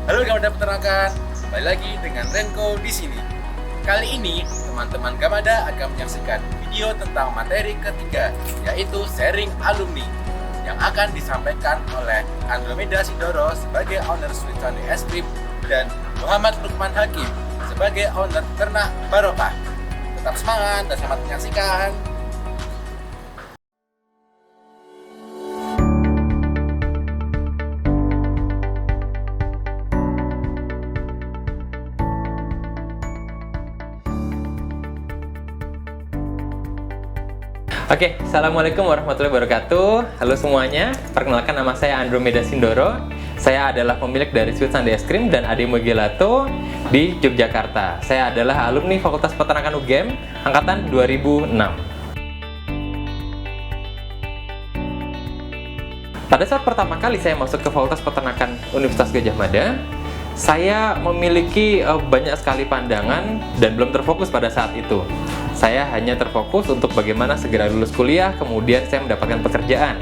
Halo Gamada Peternakan, kembali lagi dengan Renko di sini. Kali ini teman-teman Gamada akan menyaksikan video tentang materi ketiga, yaitu sharing alumni yang akan disampaikan oleh Andromeda Sindoro sebagai owner Sweet Sunday Ice Cream dan Muhammad Lukman Hakim sebagai owner Ternak Barokah. Tetap semangat dan selamat menyaksikan. Oke, Assalamualaikum warahmatullahi wabarakatuh. Halo semuanya, perkenalkan nama saya Andromeda Sindoro. Saya adalah pemilik dari Sweet Sunday Ice Cream dan Ademo Gelato di Yogyakarta. Saya adalah alumni Fakultas Peternakan UGM angkatan 2006. Pada saat pertama kali saya masuk ke Fakultas Peternakan Universitas Gadjah Mada, saya memiliki banyak sekali pandangan dan belum terfokus pada saat itu. Saya hanya terfokus untuk bagaimana segera lulus kuliah, kemudian saya mendapatkan pekerjaan.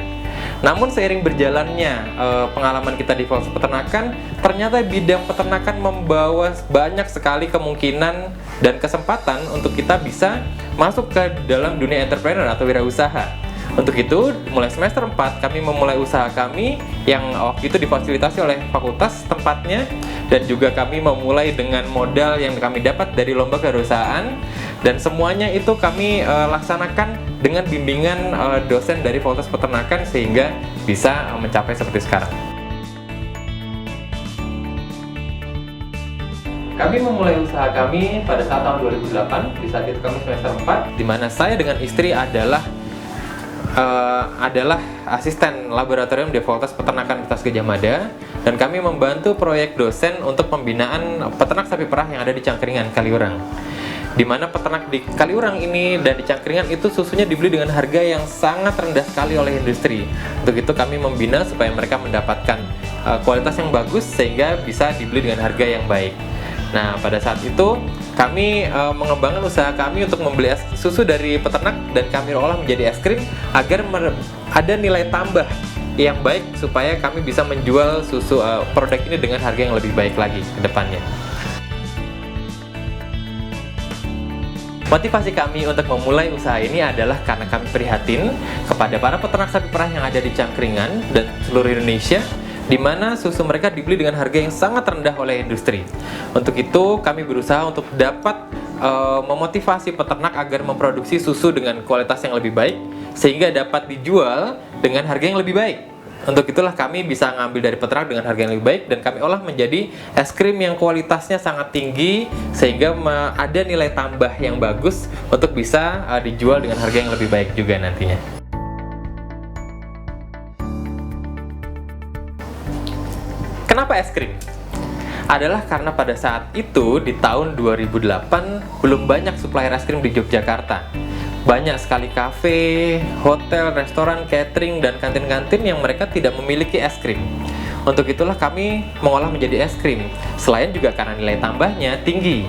Namun seiring berjalannya pengalaman kita di Fakultas Peternakan, ternyata bidang peternakan membawa banyak sekali kemungkinan dan kesempatan untuk kita bisa masuk ke dalam dunia entrepreneur atau wirausaha. Untuk itu, mulai semester 4 kami memulai usaha kami yang waktu itu difasilitasi oleh fakultas tempatnya, dan juga kami memulai dengan modal yang kami dapat dari lomba kewirausahaan, dan semuanya itu kami laksanakan dengan bimbingan dosen dari Fakultas Peternakan sehingga bisa mencapai seperti sekarang. Kami memulai usaha kami pada saat tahun 2008, di saat itu kami semester 4, di mana saya dengan istri adalah asisten laboratorium di Fakultas Peternakan Universitas Gadjah Mada, dan kami membantu proyek dosen untuk pembinaan peternak sapi perah yang ada di Cangkringan, Kaliurang. Di mana peternak di Kaliurang ini dan di Cangkringan itu susunya dibeli dengan harga yang sangat rendah sekali oleh industri. Untuk itu kami membina supaya mereka mendapatkan kualitas yang bagus sehingga bisa dibeli dengan harga yang baik. Nah, pada saat itu kami mengembangkan usaha kami untuk membeli susu dari peternak dan kami olah menjadi es krim agar ada nilai tambah yang baik supaya kami bisa menjual susu produk ini dengan harga yang lebih baik lagi ke depannya. Motivasi kami untuk memulai usaha ini adalah karena kami prihatin kepada para peternak sapi perah yang ada di Cangkringan dan seluruh Indonesia, di mana susu mereka dibeli dengan harga yang sangat rendah oleh industri. Untuk itu, kami berusaha untuk dapat memotivasi peternak agar memproduksi susu dengan kualitas yang lebih baik, sehingga dapat dijual dengan harga yang lebih baik. Untuk itulah kami bisa ngambil dari peternak dengan harga yang lebih baik, dan kami olah menjadi es krim yang kualitasnya sangat tinggi, sehingga ada nilai tambah yang bagus untuk bisa dijual dengan harga yang lebih baik juga nantinya. Kenapa es krim? Adalah karena pada saat itu di tahun 2008 belum banyak supplier es krim di Yogyakarta. Banyak sekali kafe, hotel, restoran, catering, dan kantin-kantin yang mereka tidak memiliki es krim. Untuk itulah kami mengolah menjadi es krim. Selain juga karena nilai tambahnya tinggi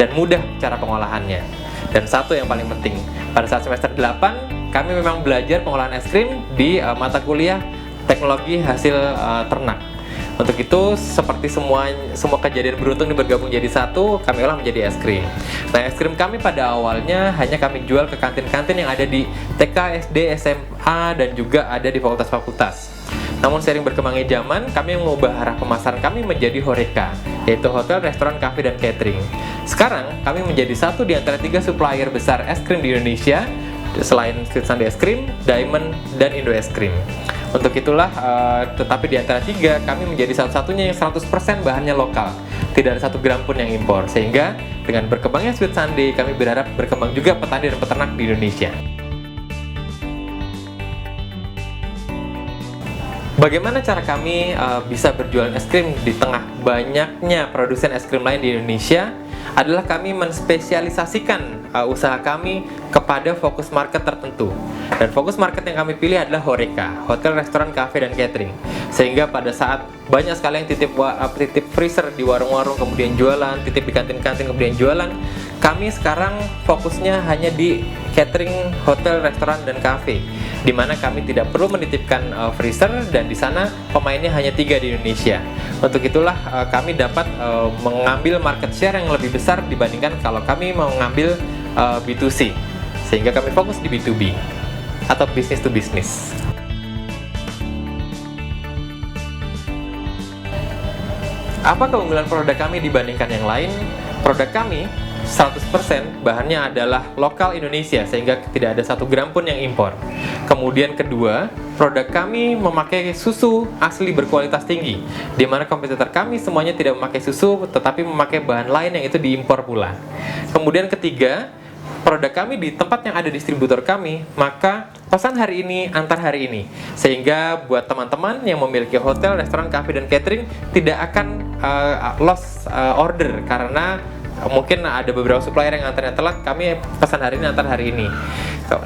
dan mudah cara pengolahannya. Dan satu yang paling penting, pada saat semester 8 kami memang belajar pengolahan es krim di mata kuliah teknologi hasil ternak. Untuk itu, seperti semua kejadian beruntung ini bergabung jadi satu, kami olah menjadi es krim. Nah, es krim kami pada awalnya hanya kami jual ke kantin-kantin yang ada di TK, SD, SMA, dan juga ada di fakultas-fakultas. Namun seiring berkembangnya zaman, kami mengubah arah pemasaran kami menjadi HoReCa, yaitu hotel, restoran, kafe, dan catering. Sekarang, kami menjadi satu di antara 3 supplier besar es krim di Indonesia, selain Sweet Sunday Ice Cream, Diamond, dan Indo Es Krim. Untuk itulah, tetapi di antara 3, kami menjadi satu-satunya yang 100% bahannya lokal. Tidak ada 1 gram pun yang impor. Sehingga dengan berkembangnya Sweet Sunday, kami berharap berkembang juga petani dan peternak di Indonesia. Bagaimana cara kami bisa berjualan es krim di tengah banyaknya produsen es krim lain di Indonesia? Adalah kami menspesialisasikan usaha kami kepada fokus market tertentu. Dan fokus market yang kami pilih adalah HoReCa, hotel, restoran, kafe, dan catering. Sehingga pada saat banyak sekali yang titip freezer di warung-warung kemudian jualan, titip di kantin-kantin kemudian jualan, kami sekarang fokusnya hanya di catering, hotel, restoran, dan kafe. di mana kami tidak perlu menitipkan freezer, dan di sana pemainnya hanya 3 di Indonesia. Untuk itulah kami dapat mengambil market share yang lebih besar dibandingkan kalau kami mau mengambil B2C, sehingga kami fokus di B2B atau business to business. Apa keunggulan produk kami dibandingkan yang lain? Produk kami 100% bahannya adalah lokal Indonesia, sehingga tidak ada 1 gram pun yang impor. Kemudian kedua, produk kami memakai susu asli berkualitas tinggi, di mana kompetitor kami semuanya tidak memakai susu, tetapi memakai bahan lain yang itu diimpor pula. Kemudian ketiga, produk kami di tempat yang ada distributor kami, maka pesan hari ini antar hari ini, sehingga buat teman-teman yang memiliki hotel, restoran, cafe, dan catering tidak akan lost order karena mungkin ada beberapa supplier yang antarnya telat, kami pesan hari ini antar hari ini.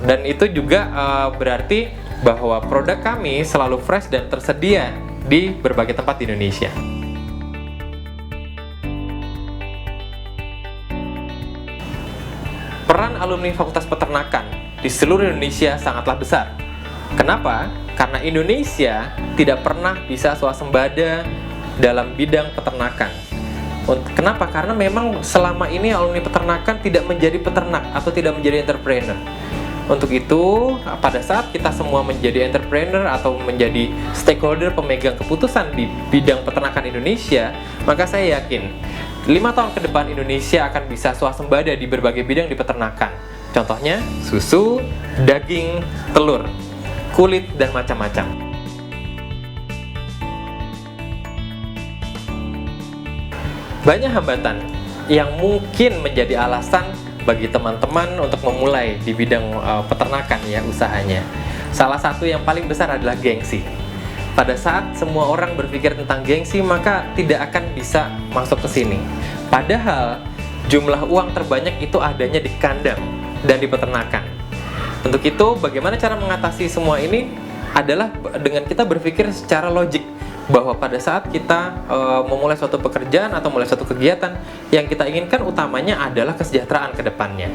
Dan itu juga berarti bahwa produk kami selalu fresh dan tersedia di berbagai tempat di Indonesia. Peran alumni Fakultas Peternakan di seluruh Indonesia sangatlah besar. Kenapa? Karena Indonesia tidak pernah bisa swasembada dalam bidang peternakan. Kenapa? Karena memang selama ini alumni peternakan tidak menjadi peternak atau tidak menjadi entrepreneur. Untuk itu, pada saat kita semua menjadi entrepreneur atau menjadi stakeholder pemegang keputusan di bidang peternakan Indonesia, maka saya yakin 5 tahun ke depan Indonesia akan bisa swasembada di berbagai bidang di peternakan. Contohnya susu, daging, telur, kulit, dan macam-macam. Banyak hambatan yang mungkin menjadi alasan bagi teman-teman untuk memulai di bidang peternakan ya usahanya. Salah satu yang paling besar adalah gengsi. Pada saat semua orang berpikir tentang gengsi, maka tidak akan bisa masuk ke sini. Padahal jumlah uang terbanyak itu adanya di kandang dan di peternakan. Untuk itu, bagaimana cara mengatasi semua ini adalah dengan kita berpikir secara logik, bahwa pada saat kita memulai suatu pekerjaan atau mulai suatu kegiatan, yang kita inginkan utamanya adalah kesejahteraan ke depannya.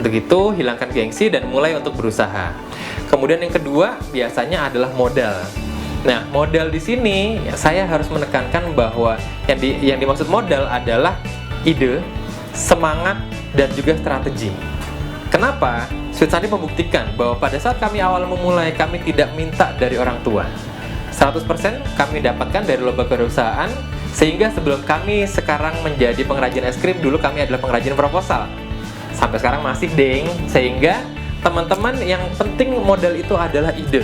Untuk itu, hilangkan gengsi dan mulai untuk berusaha. Kemudian yang kedua, biasanya adalah modal. Nah, modal di sini saya harus menekankan bahwa yang dimaksud modal adalah ide, semangat, dan juga strategi. Kenapa? Sweet Sunday membuktikan bahwa pada saat kami awal memulai, kami tidak minta dari orang tua. 100% kami dapatkan dari lomba kewirausahaan, sehingga sebelum kami sekarang menjadi pengrajin es krim, dulu kami adalah pengrajin proposal. Sampai sekarang masih deng, sehingga teman-teman yang penting modal itu adalah ide.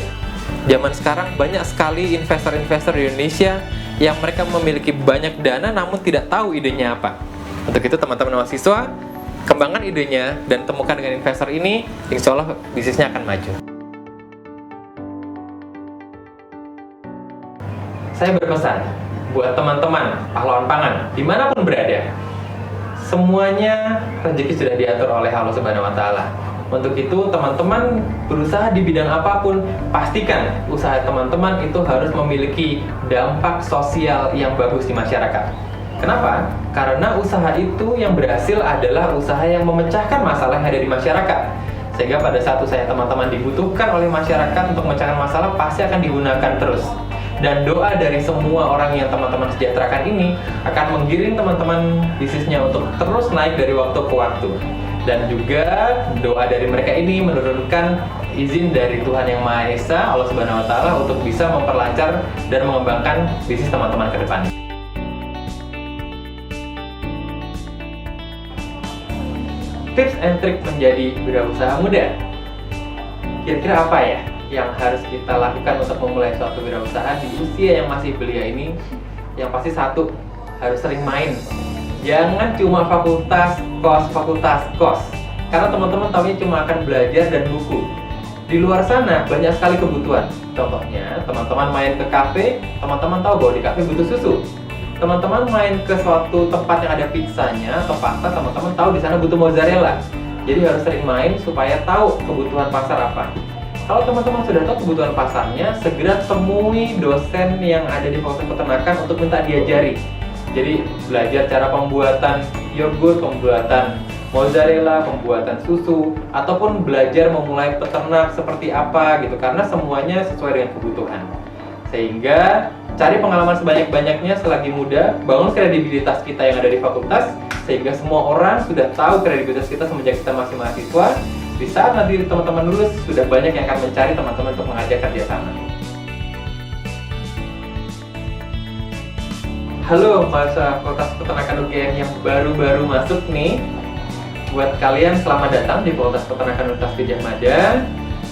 Zaman sekarang banyak sekali investor-investor di Indonesia yang mereka memiliki banyak dana namun tidak tahu idenya apa. Untuk itu teman-teman mahasiswa, kembangkan idenya dan temukan dengan investor ini, insya Allah bisnisnya akan maju. Saya berpesan buat teman-teman pahlawan pangan dimanapun berada, semuanya rezeki sudah diatur oleh Allah Subhanahu Wa Taala. Untuk itu teman-teman berusaha di bidang apapun, pastikan usaha teman-teman itu harus memiliki dampak sosial yang bagus di masyarakat. Kenapa? Karena usaha itu yang berhasil adalah usaha yang memecahkan masalah yang ada di masyarakat. Sehingga pada saat usaha teman-teman dibutuhkan oleh masyarakat untuk memecahkan masalah, pasti akan digunakan terus. Dan doa dari semua orang yang teman-teman sejahterakan ini akan menggiring teman-teman bisnisnya untuk terus naik dari waktu ke waktu. Dan juga doa dari mereka ini menurunkan izin dari Tuhan Yang Maha Esa, Allah Subhanahu Wa Taala, untuk bisa memperlancar dan mengembangkan bisnis teman-teman ke depan. Tips and trik menjadi wirausaha muda. Kira-kira apa ya yang harus kita lakukan untuk memulai suatu wirausaha di usia yang masih belia ini? Yang pasti satu, harus sering main. Jangan cuma fakultas kos. Karena teman-teman taunya cuma akan belajar dan buku. Di luar sana banyak sekali kebutuhan. Contohnya, teman-teman main ke kafe, teman-teman tahu bahwa di kafe butuh susu. Teman-teman main ke suatu tempat yang ada pizzanya atau pasta, teman-teman tahu di sana butuh mozzarella. Jadi harus sering main supaya tahu kebutuhan pasar apa. Kalau teman-teman sudah tahu kebutuhan pasarnya, segera temui dosen yang ada di Fakultas Peternakan untuk minta diajari. Jadi belajar cara pembuatan yogurt, pembuatan mozzarella, pembuatan susu, ataupun belajar memulai peternak seperti apa gitu, karena semuanya sesuai dengan kebutuhan. Sehingga cari pengalaman sebanyak-banyaknya selagi muda, bangun kredibilitas kita yang ada di fakultas, sehingga semua orang sudah tahu kredibilitas kita semenjak kita masih mahasiswa. Di saat nanti teman-teman lulus, sudah banyak yang akan mencari teman-teman untuk mengajak kerjasama. Halo mahasiswa Fakultas Peternakan UGM yang baru-baru masuk nih. Buat kalian, selamat datang di Fakultas Peternakan Universitas Gadjah Mada.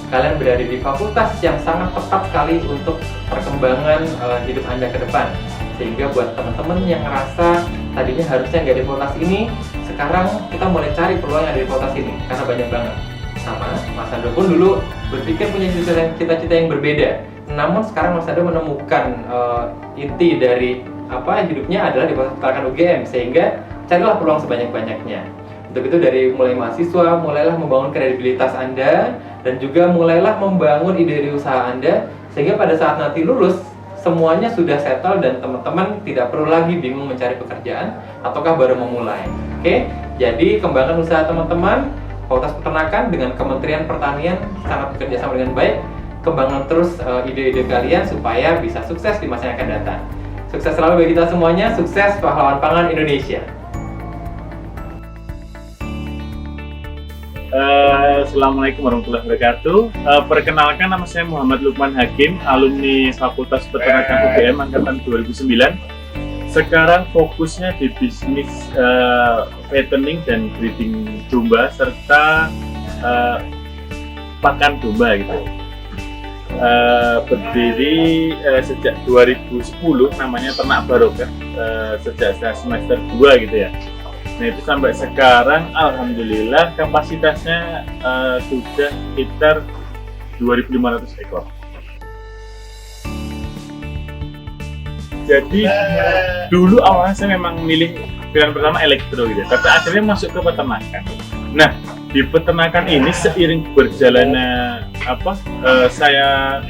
Kalian berada di fakultas yang sangat tepat sekali untuk perkembangan hidup Anda ke depan. Sehingga buat teman-teman yang ngerasa tadinya harusnya nggak di fakultas ini, sekarang kita mulai cari peluang yang ada di fakultas ini, karena banyak banget. Sama, Mas Ando pun dulu berpikir punya cita-cita yang berbeda. Namun sekarang Mas Ando menemukan inti dari hidupnya adalah di Peternakan UGM, sehingga carilah peluang sebanyak-banyaknya. Untuk itu dari mulai mahasiswa, mulailah membangun kredibilitas Anda, dan juga mulailah membangun ide-ide usaha Anda, sehingga pada saat nanti lulus, semuanya sudah settle dan teman-teman tidak perlu lagi bingung mencari pekerjaan ataukah baru memulai. Oke, jadi kembangkan usaha teman-teman. Fakultas Peternakan dengan Kementerian Pertanian sangat bekerja sama dengan baik. Kembangkan terus ide-ide kalian supaya bisa sukses di masa yang akan datang. Sukses selalu bagi kita semuanya, sukses pahlawan pangan Indonesia. Assalamualaikum warahmatullahi wabarakatuh. Perkenalkan, nama saya Muhammad Lukman Hakim, alumni Fakultas Peternakan UGM angkatan 2009. Sekarang fokusnya di bisnis fattening dan breeding domba serta pakan domba gitu. Berdiri sejak 2010, namanya Ternak Barokah, sejak semester 2 gitu ya. Nah itu sampai sekarang alhamdulillah kapasitasnya sudah sekitar 2.500 ekor. Jadi dulu awalnya saya memang milih pilihan pertama elektro gitu, tapi akhirnya masuk ke peternakan. Nah di peternakan ini seiring berjalannya saya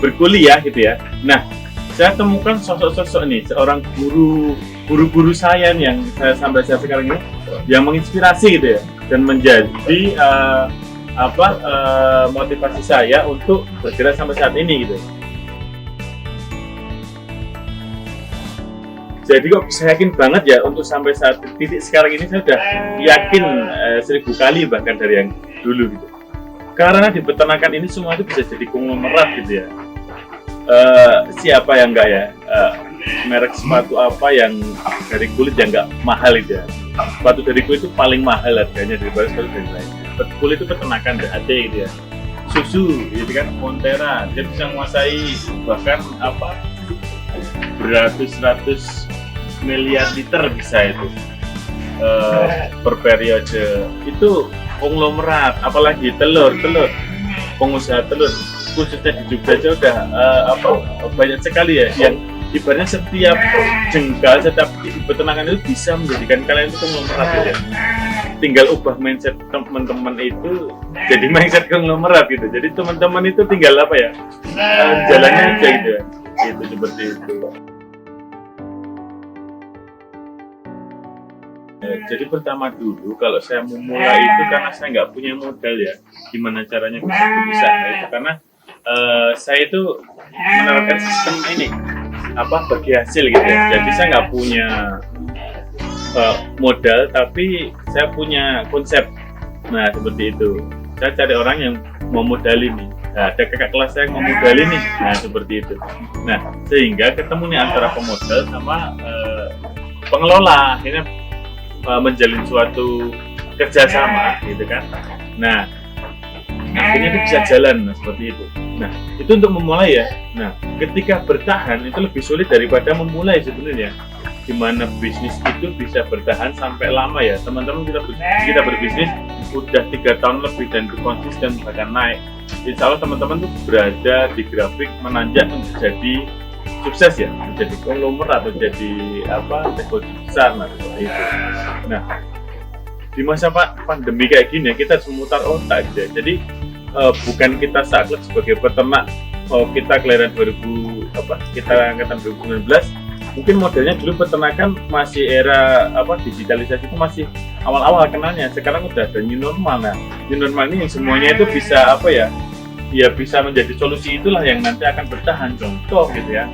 berkuliah gitu ya. Nah saya temukan sosok-sosok nih, seorang guru saya yang sampai saya sekarang ini yang menginspirasi gitu ya, dan menjadi motivasi saya untuk bergerak sampai saat ini gitu. Jadi kok saya yakin banget ya untuk sampai saat titik sekarang ini, saya sudah yakin 1000 kali bahkan dari yang dulu gitu. Karena di peternakan ini semua itu bisa jadi konglomerat gitu ya. Siapa yang enggak ya, merek sepatu apa yang dari kulit yang enggak mahal itu ya. Sepatu dari kulit itu paling mahal harganya daripada sepatu dari lainnya. Kulit itu peternakan DHT gitu ya. Susu gitu kan, Montera, dia bisa menguasai bahkan beratus-ratus miliar liter bisa itu per periode. Itu konglomerat, apalagi telur pengusaha telur khususnya di Jogja aja udah banyak sekali ya, yang ibaratnya setiap jengkal, setiap peternakan itu bisa menjadikan kalian itu konglomerat ya. Tinggal ubah mindset teman-teman itu jadi mindset konglomerat gitu. Jadi teman-teman itu tinggal jalannya aja gitu ya. Itu seperti itu. Jadi pertama dulu kalau saya memulai itu karena saya nggak punya modal ya, gimana caranya bisa itu karena saya itu menerapkan sistem ini bagi hasil gitu ya. Jadi saya nggak punya modal, tapi saya punya konsep. Nah seperti itu, saya cari orang yang mau modal ini. Nah, ada kakak kelas saya yang mau modal ini. Nah seperti itu. Nah sehingga ketemu nih antara pemodal sama pengelola, akhirnya menjalin suatu kerjasama gitu kan. Nah akhirnya itu bisa jalan seperti itu. Nah itu untuk memulai ya. Nah ketika bertahan itu lebih sulit daripada memulai sebenarnya. Gimana bisnis itu bisa bertahan sampai lama ya teman-teman. Kita berbisnis udah 3 tahun lebih dan konsisten bahkan naik. Insya Allah teman-teman tuh berada di grafik menanjak menjadi sukses ya, menjadi konglomerat atau jadi teknologi besar seperti itu. Nah di masa pandemi kayak gini kita harus memutar otak gitu ya. Jadi bukan kita saklek sebagai peternak, kita kelahiran kita angkatan 2019, mungkin modelnya dulu peternakan masih era digitalisasi itu masih awal-awal kenalnya, sekarang udah ada new normal. Nah, new normal ini semuanya itu bisa apa ya? Ya bisa menjadi solusi, itulah yang nanti akan bertahan. Contoh gitu ya,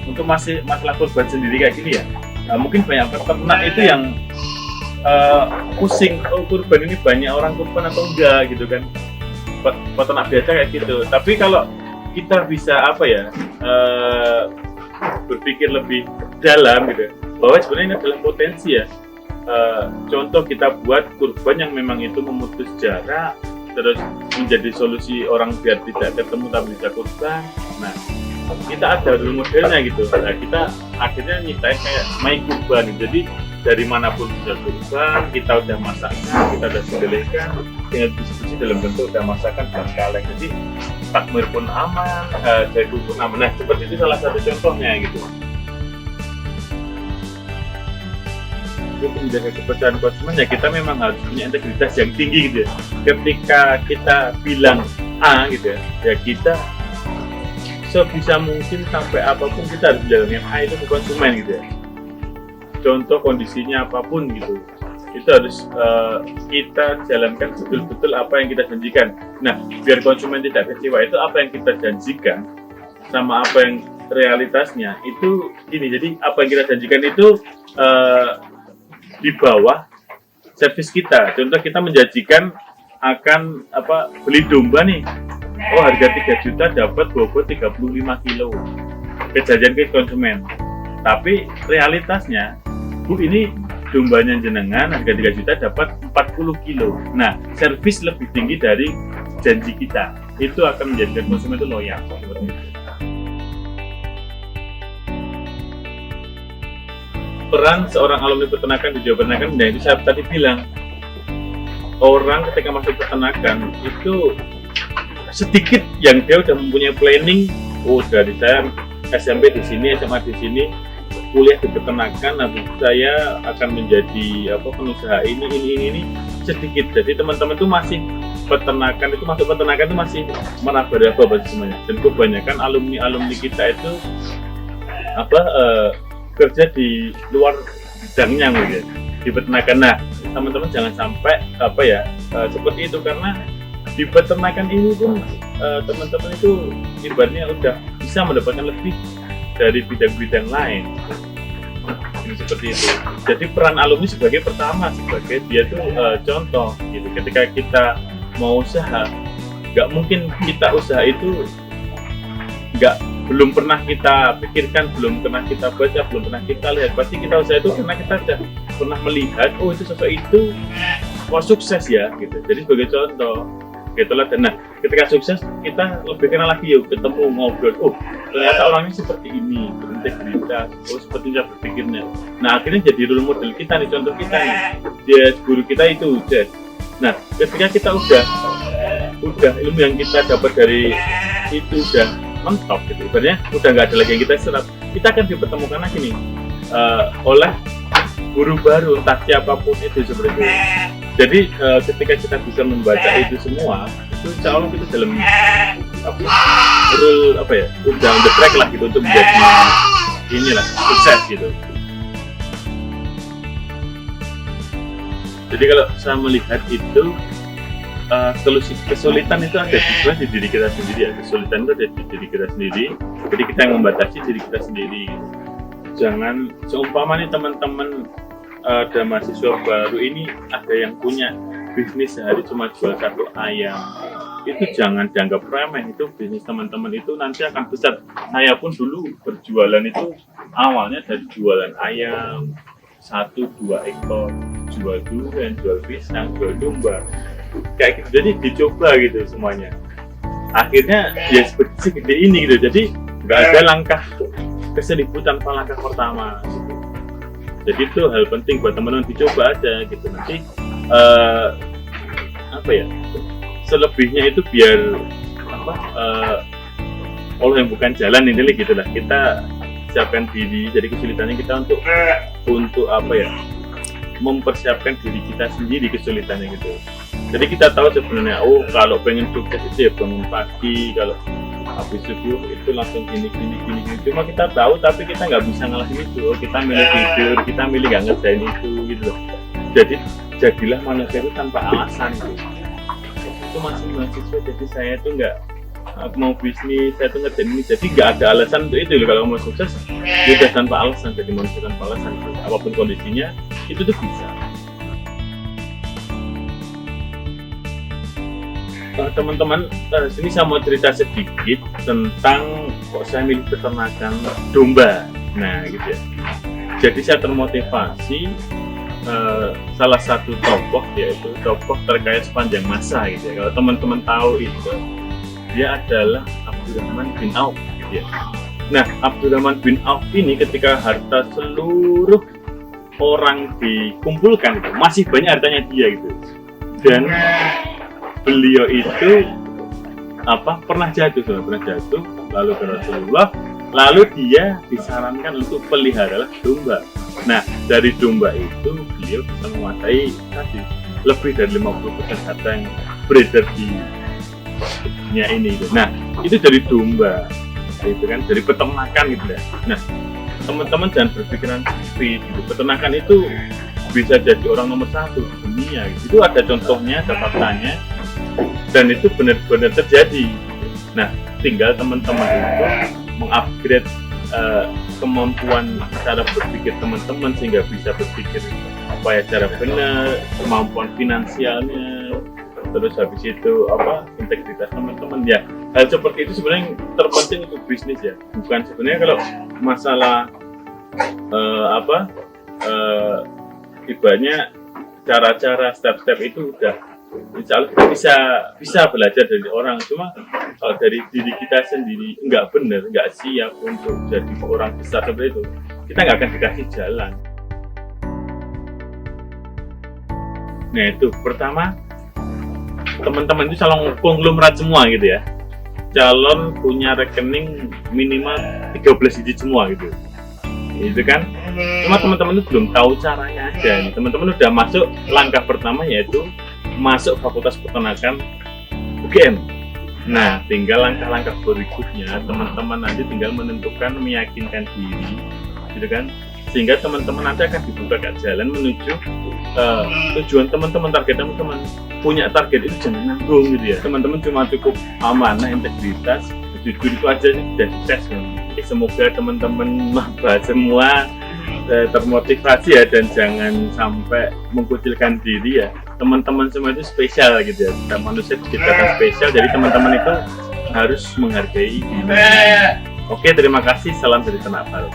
untuk masalah kurban sendiri kayak gini ya. Nah, mungkin banyak peternak itu yang pusing, oh kurban ini banyak orang kurban atau enggak gitu kan. Peternak biasa kayak gitu. Tapi kalau kita bisa apa ya, berpikir lebih dalam gitu, bahwa sebenarnya ini adalah potensi ya. Contoh kita buat kurban yang memang itu memutus jarak, terus menjadi solusi orang biar tidak ketemu tapi bisa kurban. Nah, kita ada dulu modelnya gitu. Nah, kita akhirnya nyiptain kayak my kurban gitu. Jadi dari manapun bisa kurban, kita udah masaknya, kita udah sembelihkan, tinggal distribusi dalam bentuk udah masakan dan kaleng. Jadi takmir pun aman, jagung pun aman. Nah, seperti itu salah satu contohnya gitu. Untuk menjaga kepercayaan konsumen ya kita memang harus punya integritas yang tinggi gitu ya. Ketika kita bilang A gitu ya, ya kita sebisa mungkin sampai apapun kita harus menjalankan A itu ke konsumen gitu ya. Contoh kondisinya apapun gitu, itu harus kita jalankan betul-betul apa yang kita janjikan. Nah, biar konsumen tidak kecewa, itu apa yang kita janjikan sama apa yang realitasnya itu gini. Jadi apa yang kita janjikan itu di bawah servis kita. Contoh kita menjanjikan akan beli domba nih, oh harga 3 juta dapat bobot 35 kilo, kejadian ke konsumen. Tapi realitasnya, Bu, ini dombanya jenengan harga 3 juta dapat 40 kilo. Nah, servis lebih tinggi dari janji kita, itu akan menjadikan konsumen itu loyal. Peran seorang alumni peternakan di Jawa Peternakan, nah itu saya tadi bilang, orang ketika masuk peternakan itu sedikit yang dia udah mempunyai planning. Oh, dari saya SMP di sini, SMA di sini, kuliah di peternakan, nanti saya akan menjadi pengusaha ini sedikit. Jadi teman-teman itu masih peternakan itu masuk peternakan itu masih meraba-raba semuanya. Dan kebanyakan alumni kita itu kerja di luar bidangnya gitu ya, di peternakan. Nah, teman-teman jangan sampai seperti itu, karena di peternakan ini pun teman-teman itu ibaratnya udah bisa mendapatkan lebih dari bidang-bidang lain. Seperti itu. Jadi peran alumni sebagai dia tuh contoh gitu. Ketika kita mau usaha, nggak mungkin kita usaha itu belum pernah kita pikirkan, belum pernah kita baca, belum pernah kita lihat. Pasti kita usaha itu karena kita sudah pernah melihat, oh itu sosok itu sukses ya gitu. Jadi sebagai contoh gitulah. Dan nah, ketika sukses kita lebih kenal lagi, yuk ketemu, ngobrol, oh ternyata orangnya seperti ini, berintegritas, oh seperti cara berpikirnya. Nah, akhirnya jadi role model kita nih, contoh kita nih, dia guru kita itu Jet. Nah, ketika kita udah ilmu yang kita dapat dari itu udah mentok gitu, ibaratnya udah nggak ada lagi yang kita serap, kita akan dipertemukan lagi nih oleh guru baru, entah siapapun itu seperti itu. Jadi ketika kita bisa membaca itu semua, itu insya Allah kita dalam rule udah on the track lah gitu untuk menjadi inilah sukses gitu. Jadi kalau saya melihat itu kesulitan itu ada di diri kita sendiri ya. Kesulitan itu ada di diri kita sendiri. Jadi kita yang membatasi diri kita sendiri. Jangan seumpama nih teman-teman ada mahasiswa baru ini ada yang punya bisnis sehari cuma jual 1 ayam. Itu jangan dianggap remeh, itu bisnis teman-teman itu nanti akan besar. Saya pun dulu berjualan itu awalnya dari jualan ayam 1-2 ekor, jual durian, jual pisang, jual domba. Kayak gitu, jadi dicoba gitu semuanya. Akhirnya ya seperti segede ini gitu. Jadi nggak ada langkah ke-1000 tanpa langkah pertama gitu. Jadi itu hal penting buat teman-teman, dicoba aja gitu. Nanti selebihnya itu biar Allah yang bukan jalan ini gitu lah. Kita siapkan diri. Jadi kesulitannya kita untuk mempersiapkan diri kita sendiri kesulitannya gitu. Jadi kita tahu sebenarnya, oh kalau pengen sukses itu ya bangun pagi, kalau habis subuh itu langsung gini. Cuma kita tahu, tapi kita nggak bisa ngalahin itu. Oh, kita milih tidur, kita milih nggak ngerjain itu gitu. Jadi jadilah manusia itu tanpa alasan gitu. Itu masih mahasiswa, jadi saya tuh nggak mau bisnis, saya tuh ngerjain ini, jadi nggak ada alasan untuk itu loh. Kalau mau sukses ya udah tanpa alasan, jadi manusia tanpa alasan gitu. Apapun kondisinya itu tuh bisa. Teman-teman, sini saya mau cerita sedikit tentang kok saya milih peternakan domba. Nah gitu ya, jadi saya termotivasi salah satu tokoh, yaitu tokoh terkait sepanjang masa gitu ya. Kalau teman-teman tahu itu, dia adalah Abdurrahman bin Auf gitu ya. Nah, Abdurrahman bin Auf ini ketika harta seluruh orang dikumpulkan itu, masih banyak hartanya dia gitu. Dan beliau itu pernah jatuh lalu ke Rasulullah, lalu dia disarankan untuk peliharalah domba. Nah, dari domba itu beliau bisa menguasai tadi lebih dari 50% harta yang beredar di dunia ini gitu. Nah, itu dari domba, itu kan dari peternakan gitu ya. Nah, teman-teman jangan berpikiran sempit gitu. Peternakan itu bisa jadi orang nomor 1 di dunia gitu. Itu ada contohnya, ada faktanya, dan itu benar-benar terjadi. Nah, tinggal teman-teman itu mengupgrade kemampuan cara berpikir teman-teman sehingga bisa berpikir cara benar, kemampuan finansialnya, terus habis itu integritas teman-teman ya. Hal seperti itu sebenarnya terpenting untuk bisnis ya, bukan sebenarnya kalau masalah ibaratnya cara-cara step-step itu udah insya Allah kita bisa belajar dari orang. Cuma kalau dari diri kita sendiri nggak benar, nggak siap untuk jadi orang besar seperti itu, kita nggak akan dikasih jalan. Nah itu pertama, teman-teman itu calon konglomerat semua gitu ya, calon punya rekening minimal 13 digit semua gitu. Itu kan, cuma teman-teman itu belum tahu caranya aja. Teman-teman udah masuk langkah pertama, yaitu masuk Fakultas Peternakan UGM. Nah, tinggal langkah-langkah berikutnya teman-teman nanti tinggal menentukan, meyakinkan diri, gitu kan, sehingga teman-teman nanti akan dibuka jalan menuju tujuan teman-teman, target teman-teman. Punya target itu jangan nanggung gitu ya. Teman-teman cuma cukup amanah, integritas, jujur itu aja sudah sukses kan. Semoga teman-teman maba semua termotivasi ya, dan jangan sampai mengkucilkan diri ya. Teman-teman semua itu spesial gitu ya, kita manusia diciptakan spesial, jadi teman-teman itu harus menghargai diri. Oke, terima kasih, salam dari Tanah Baru.